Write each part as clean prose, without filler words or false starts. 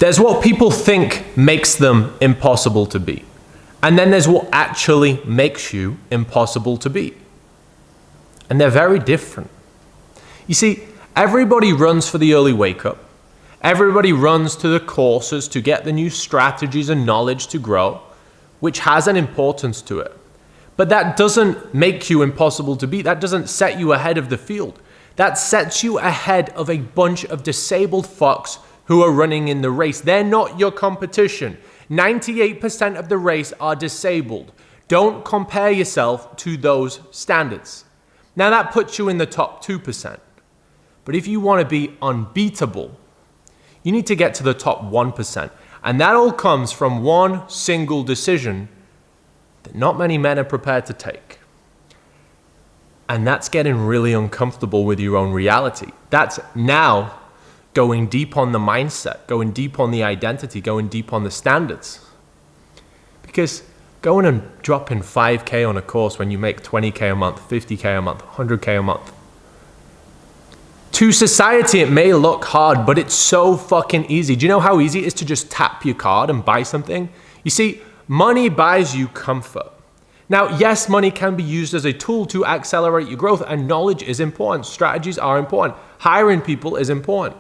There's what people think makes them impossible to beat. And then there's what actually makes you impossible to beat. And they're very different. You see, everybody runs for the early wake up. Everybody runs to the courses to get the new strategies and knowledge to grow, which has an importance to it. But that doesn't make you impossible to beat. That doesn't set you ahead of the field. That sets you ahead of a bunch of disabled fucks who are running in the race. They're not your competition. 98% of the race are disabled. Don't compare yourself to those standards. Now that puts you in the top 2%. But if you want to be unbeatable, you need to get to the top 1%. And that all comes from one single decision that not many men are prepared to take. And that's getting really uncomfortable with your own reality. That's now going deep on the mindset, going deep on the identity, going deep on the standards. Because going and dropping 5K on a course when you make 20K a month, 50K a month, 100K a month. To society, it may look hard, but it's so fucking easy. Do you know how easy it is to just tap your card and buy something? You see, money buys you comfort. Now, yes, money can be used as a tool to accelerate your growth, and knowledge is important. Strategies are important. Hiring people is important.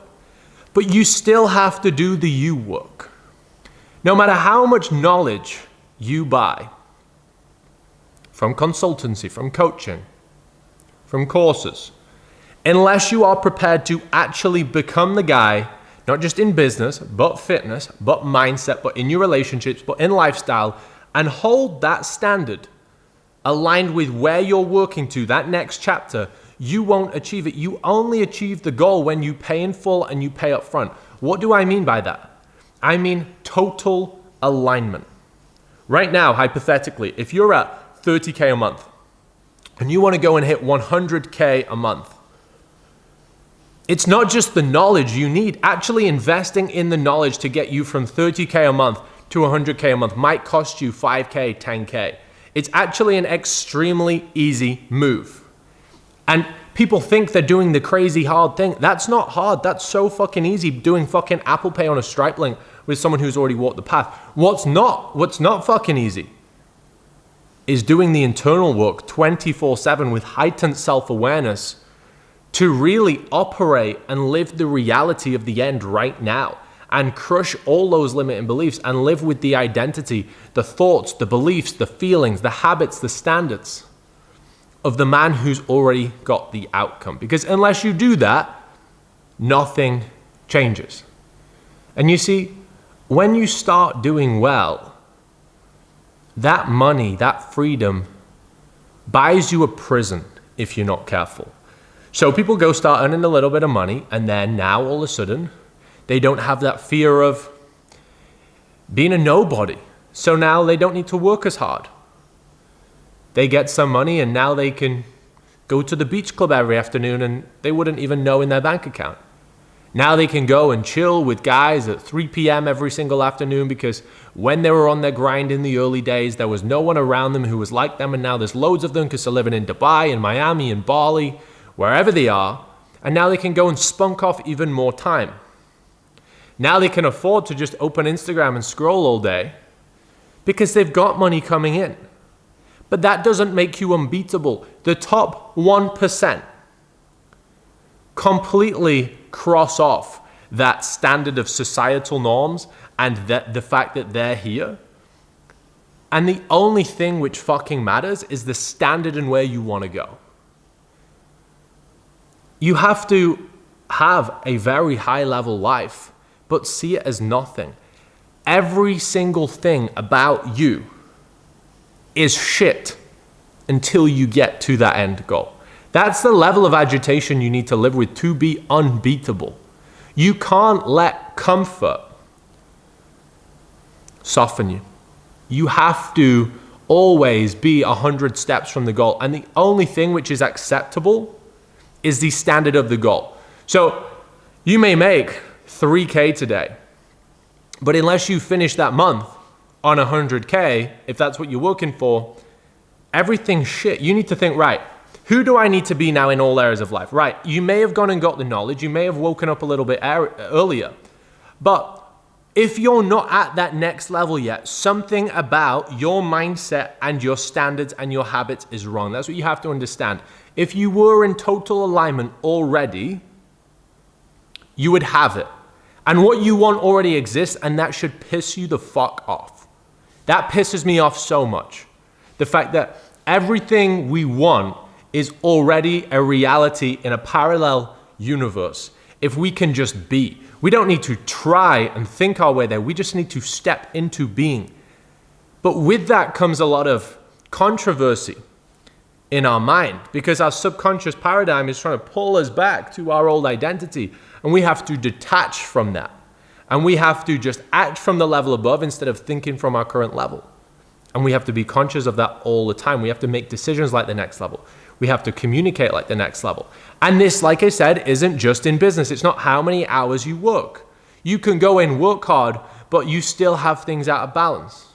But you still have to do the you work. No matter how much knowledge you buy from consultancy, from coaching, from courses, unless you are prepared to actually become the guy, not just in business, but fitness, but mindset, but in your relationships, but in lifestyle, and hold that standard aligned with where you're working to, that next chapter, you won't achieve it. You only achieve the goal when you pay in full and you pay up front. What do I mean by that? I mean total alignment. Right now, hypothetically, if you're at 30K a month and you want to go and hit 100K a month, it's not just the knowledge you need. Actually investing in the knowledge to get you from 30K a month to 100K a month might cost you 5K, 10K. It's actually an extremely easy move. And people think they're doing the crazy hard thing. That's not hard. That's so fucking easy, doing fucking Apple Pay on a Stripe link with someone who's already walked the path. What's not fucking easy is doing the internal work 24/7 with heightened self-awareness to really operate and live the reality of the end right now and crush all those limiting beliefs and live with the identity, the thoughts, the beliefs, the feelings, the habits, the standards of the man who's already got the outcome. Because unless you do that, nothing changes. And you see, when you start doing well, that money, that freedom buys you a prison if you're not careful. So people go start earning a little bit of money, and then now all of a sudden, they don't have that fear of being a nobody. So now they don't need to work as hard. They get some money and now they can go to the beach club every afternoon and they wouldn't even know in their bank account. Now they can go and chill with guys at 3 p.m. every single afternoon because when they were on their grind in the early days, there was no one around them who was like them, and now there's loads of them because they're living in Dubai and Miami and Bali, wherever they are, and now they can go and spunk off even more time. Now they can afford to just open Instagram and scroll all day because they've got money coming in. But that doesn't make you unbeatable. The top 1% completely cross off that standard of societal norms and that the fact that they're here. And the only thing which fucking matters is the standard and where you want to go. You have to have a very high level life, but see it as nothing. Every single thing about you is shit until you get to that end goal. That's the level of agitation you need to live with to be unbeatable. You can't let comfort soften you. You have to always be 100 steps from the goal. And the only thing which is acceptable is the standard of the goal. So you may make 3K today, but unless you finish that month on 100K, if that's what you're working for, everything's shit. You need to think, right, who do I need to be now in all areas of life? Right, you may have gone and got the knowledge, you may have woken up a little bit earlier, but If you're not at that next level yet, something about your mindset and your standards and your habits is wrong. That's what you have to understand. If you were in total alignment already, you would have it. And what you want already exists, and that should piss you the fuck off. That pisses me off so much. The fact that everything we want is already a reality in a parallel universe. If we can just be. We don't need to try and think our way there. We just need to step into being. But with that comes a lot of controversy in our mind, because our subconscious paradigm is trying to pull us back to our old identity, and we have to detach from that. And we have to just act from the level above instead of thinking from our current level. And we have to be conscious of that all the time. We have to make decisions like the next level. We have to communicate like the next level. And this, like I said, isn't just in business. It's not how many hours you work. You can go in, work hard, but you still have things out of balance.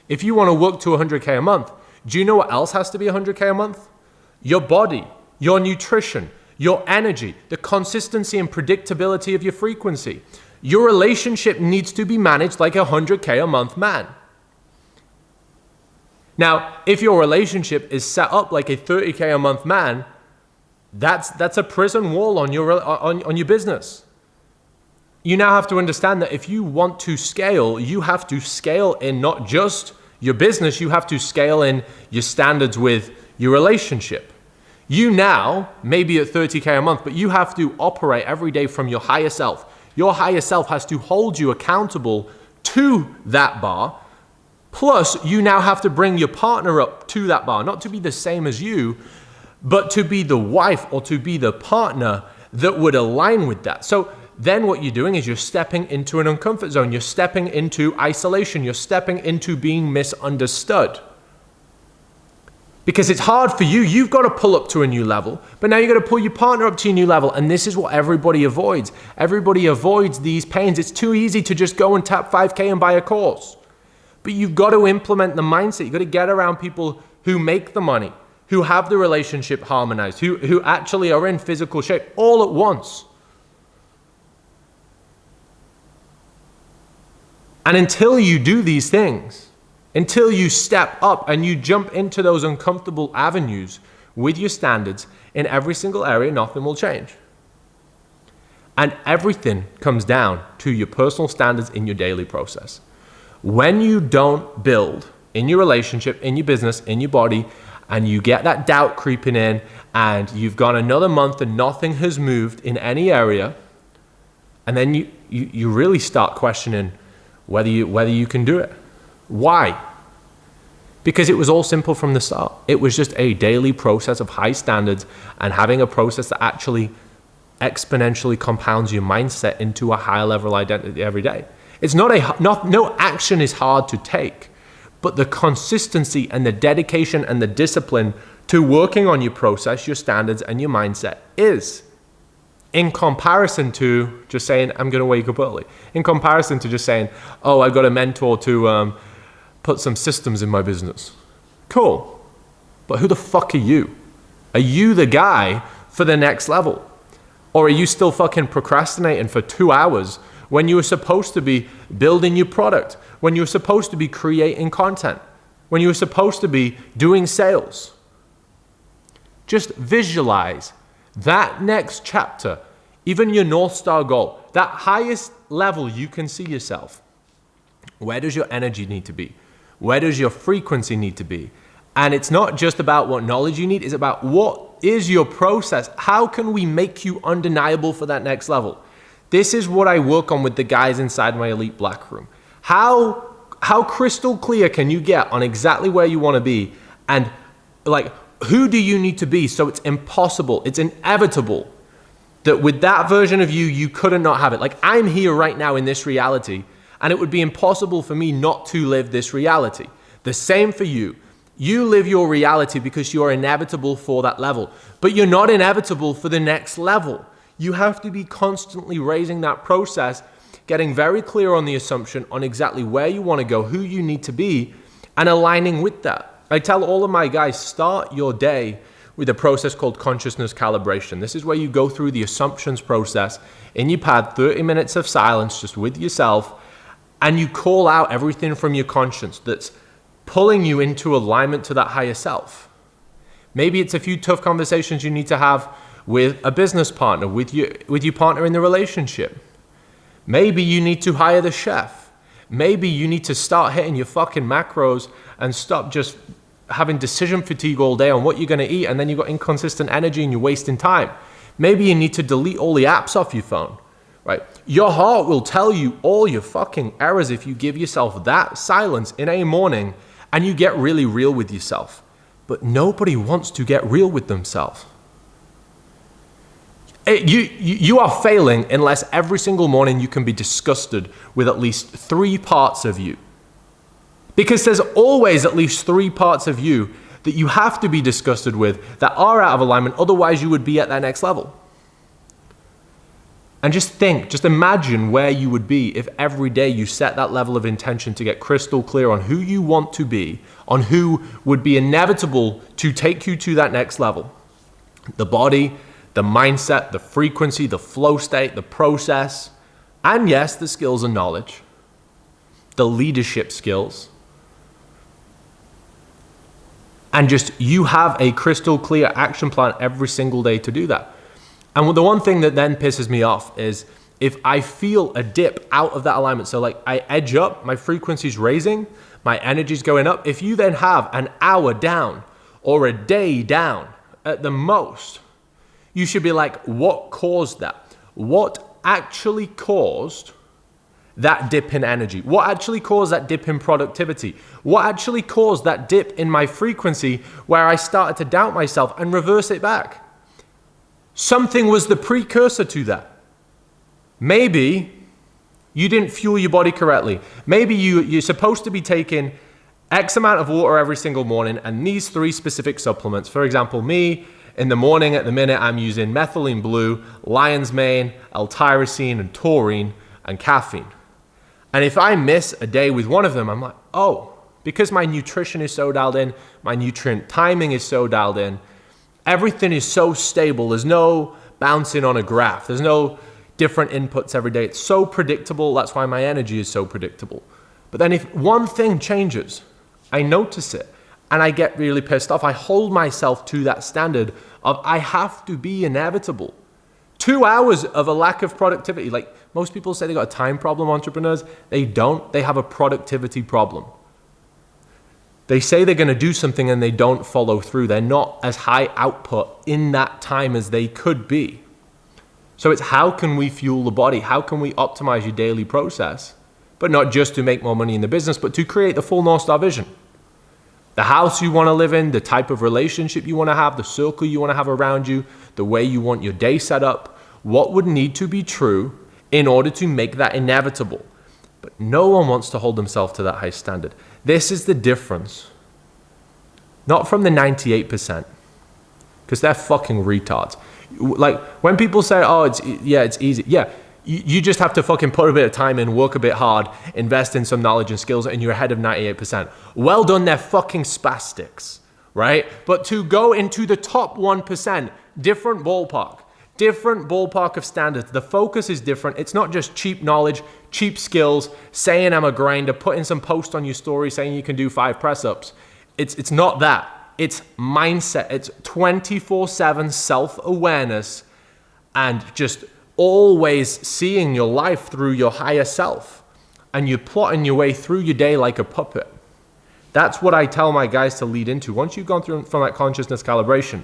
If you want to work to 100K a month, do you know what else has to be 100K a month? Your body, your nutrition, your energy, the consistency and predictability of your frequency. Your relationship needs to be managed like a 100K a month man. Now, if your relationship is set up like a 30K a month man, that's a prison wall on your business. You now have to understand that if you want to scale, you have to scale in not just your business, you have to scale in your standards with your relationship. You now may be at 30K a month, but you have to operate every day from your higher self. Your higher self has to hold you accountable to that bar. Plus, you now have to bring your partner up to that bar, not to be the same as you, but to be the wife or to be the partner that would align with that. So then what you're doing is you're stepping into an uncomfort zone. You're stepping into isolation. You're stepping into being misunderstood. Because it's hard for you. You've got to pull up to a new level, but now you've got to pull your partner up to a new level. And this is what everybody avoids. Everybody avoids these pains. It's too easy to just go and tap 5K and buy a course. But you've got to implement the mindset. You've got to get around people who make the money, who have the relationship harmonized, who actually are in physical shape all at once. And until you do these things, until you step up and you jump into those uncomfortable avenues with your standards in every single area, nothing will change. And everything comes down to your personal standards in your daily process. When you don't build in your relationship, in your business, in your body, and you get that doubt creeping in, and you've gone another month and nothing has moved in any area, and then you really start questioning whether you can do it. Why? Because it was all simple from the start. It was just a daily process of high standards and having a process that actually exponentially compounds your mindset into a higher level identity every day. It's no action is hard to take, but the consistency and the dedication and the discipline to working on your process, your standards, and your mindset is. In comparison to just saying, I'm going to wake up early. In comparison to just saying, oh, I've got a mentor to put some systems in my business. Cool. But who the fuck are you? Are you the guy for the next level? Or are you still fucking procrastinating for 2 hours when you were supposed to be building your product, when you were supposed to be creating content, when you were supposed to be doing sales? Just visualize that next chapter, even your North Star goal, that highest level you can see yourself. Where does your energy need to be? Where does your frequency need to be? And it's not just about what knowledge you need, it's about what is your process? How can we make you undeniable for that next level? This is what I work on with the guys inside my Elite Black Room. How crystal clear can you get on exactly where you want to be? And like, who do you need to be so it's impossible, it's inevitable that with that version of you, you couldn't not have it. Like, I'm here right now in this reality, and it would be impossible for me not to live this reality. The same for you. You live your reality because you're inevitable for that level, but you're not inevitable for the next level. You have to be constantly raising that process, getting very clear on the assumption on exactly where you want to go, who you need to be, and aligning with that. I tell all of my guys, start your day with a process called consciousness calibration. This is where you go through the assumptions process in your pad, 30 minutes of silence just with yourself, and you call out everything from your conscience that's pulling you into alignment to that higher self. Maybe it's a few tough conversations you need to have with a business partner, with your partner in the relationship. Maybe you need to hire the chef. Maybe you need to start hitting your fucking macros and stop just having decision fatigue all day on what you're going to eat, and then you've got inconsistent energy and you're wasting time. Maybe you need to delete all the apps off your phone, right? Your heart will tell you all your fucking errors if you give yourself that silence in a morning and you get really real with yourself. But nobody wants to get real with themselves. You are failing unless every single morning you can be disgusted with at least 3 parts of you. Because there's always at least 3 parts of you that you have to be disgusted with that are out of alignment, otherwise you would be at that next level. And just imagine where you would be if every day you set that level of intention to get crystal clear on who you want to be, on who would be inevitable to take you to that next level. The body, the mindset, the frequency, the flow state, the process, and yes, the skills and knowledge, the leadership skills. And just you have a crystal clear action plan every single day to do that. And the one thing that then pisses me off is if I feel a dip out of that alignment. So like I edge up, my frequency's raising, my energy's going up. If you then have an hour down or a day down at the most, you should be like, what caused that? What actually caused that dip in energy? What actually caused that dip in productivity? What actually caused that dip in my frequency where I started to doubt myself and reverse it back? Something was the precursor to that. Maybe you didn't fuel your body correctly. Maybe you're supposed to be taking X amount of water every single morning and these 3 specific supplements. For example, me, in the morning at the minute, I'm using methylene blue, lion's mane, L-tyrosine, and taurine, and caffeine. And if I miss a day with one of them, I'm like, oh, because my nutrition is so dialed in, my nutrient timing is so dialed in, everything is so stable, there's no bouncing on a graph, there's no different inputs every day. It's so predictable, that's why my energy is so predictable. But then if one thing changes, I notice it, and I get really pissed off. I hold myself to that standard of I have to be inevitable. 2 hours of a lack of productivity. Like most people say they got a time problem, entrepreneurs. They don't. They have a productivity problem. They say they're going to do something and they don't follow through. They're not as high output in that time as they could be. So it's how can we fuel the body? How can we optimize your daily process? But not just to make more money in the business, but to create the full North Star vision. The house you want to live in, the type of relationship you want to have, the circle you want to have around you, the way you want your day set up, what would need to be true in order to make that inevitable. But no one wants to hold themselves to that high standard. This is the difference. Not from the 98%, because they're fucking retards. Like when people say, oh, it's easy. Yeah, you just have to fucking put a bit of time in, work a bit hard, invest in some knowledge and skills, and you're ahead of 98%. Well done, they're fucking spastics, right? But to go into the top 1%, different ballpark of standards. The focus is different. It's not just cheap knowledge, cheap skills, saying I'm a grinder, putting some post on your story saying you can do 5 press-ups. It's not that. It's mindset. It's 24/7 self-awareness and just always seeing your life through your higher self, and you're plotting your way through your day like a puppet. That's what I tell my guys to lead into. Once you've gone through from that consciousness calibration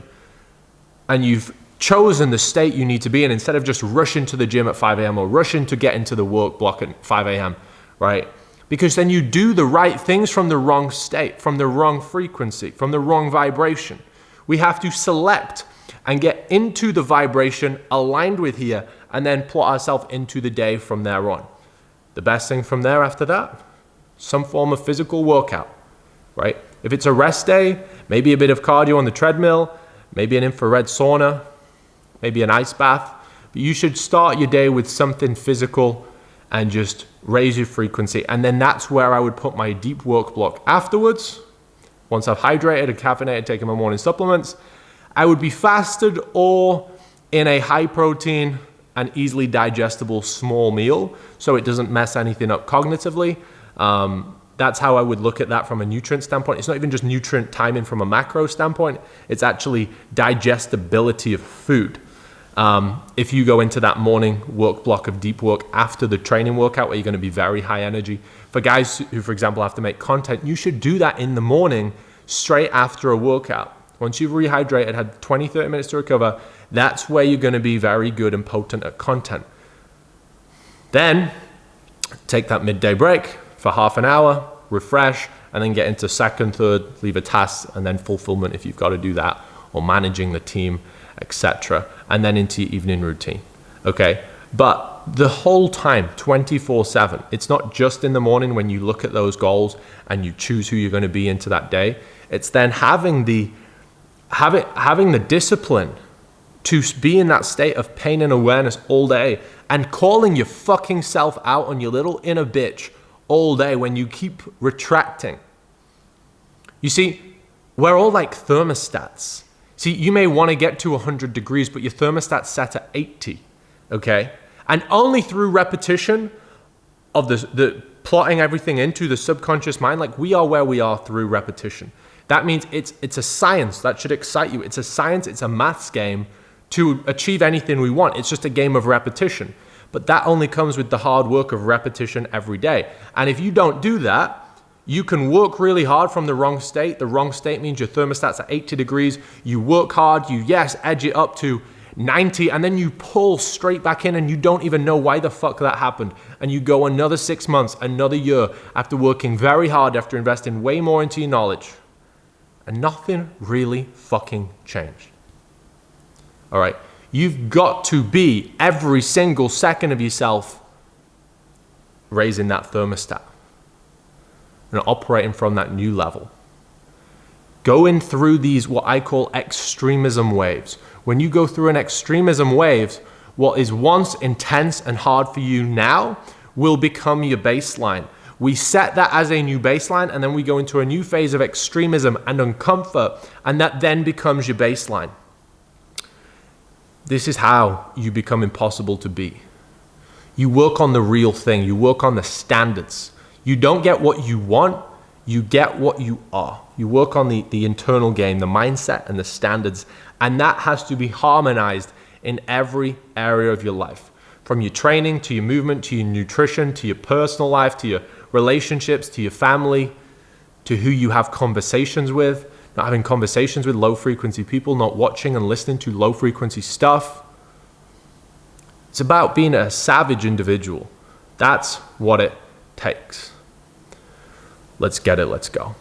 and you've chosen the state you need to be in, instead of just rushing to the gym at 5 a.m. or rushing to get into the work block at 5 a.m., right? Because then you do the right things from the wrong state, from the wrong frequency, from the wrong vibration. We have to select and get into the vibration aligned with here, and then plot ourselves into the day from there on. The best thing from there after that, some form of physical workout, right? If it's a rest day, maybe a bit of cardio on the treadmill, maybe an infrared sauna, maybe an ice bath. But you should start your day with something physical and just raise your frequency. And then that's where I would put my deep work block afterwards, once I've hydrated and caffeinated, taken my morning supplements. I would be fasted or in a high protein and easily digestible small meal so it doesn't mess anything up cognitively. That's how I would look at that from a nutrient standpoint. It's not even just nutrient timing from a macro standpoint. It's actually digestibility of food. If you go into that morning work block of deep work after the training workout where you're going to be very high energy, for guys who, for example, have to make content, you should do that in the morning straight after a workout. Once you've rehydrated, had 20, 30 minutes to recover, that's where you're going to be very good and potent at content. Then take that midday break for half an hour, refresh, and then get into second, third, leave a task, and then fulfillment if you've got to do that, or managing the team, etc. And then into your evening routine, okay? But the whole time, 24/7, it's not just in the morning when you look at those goals and you choose who you're going to be into that day. It's then having the discipline to be in that state of pain and awareness all day and calling your fucking self out on your little inner bitch all day when you keep retracting. You see, we're all like thermostats. See, you may want to get to 100 degrees, but your thermostat's set at 80, okay? And only through repetition of the plotting everything into the subconscious mind, like we are where we are through repetition. That means it's a science that should excite you. It's a science, it's a maths game to achieve anything we want. It's just a game of repetition. But that only comes with the hard work of repetition every day. And if you don't do that, you can work really hard from the wrong state. The wrong state means your thermostat's at 80 degrees. You work hard, you, yes, edge it up to 90, and then you pull straight back in and you don't even know why the fuck that happened. And you go another 6 months, another year, after working very hard, after investing way more into your knowledge. And nothing really fucking changed. All right? You've got to be every single second of yourself raising that thermostat and operating from that new level. Going through these, what I call extremism waves. When you go through an extremism wave, what is once intense and hard for you now will become your baseline. We set that as a new baseline, and then we go into a new phase of extremism and uncomfort, and that then becomes your baseline. This is how you become impossible to beat. You work on the real thing. You work on the standards. You don't get what you want, you get what you are. You work on the internal game, the mindset and the standards, and that has to be harmonized in every area of your life. From your training, to your movement, to your nutrition, to your personal life, to your relationships, to your family, to who you have conversations with, not having conversations with low frequency people, not watching and listening to low frequency stuff. It's about being a savage individual. That's what it takes. Let's get it, let's go.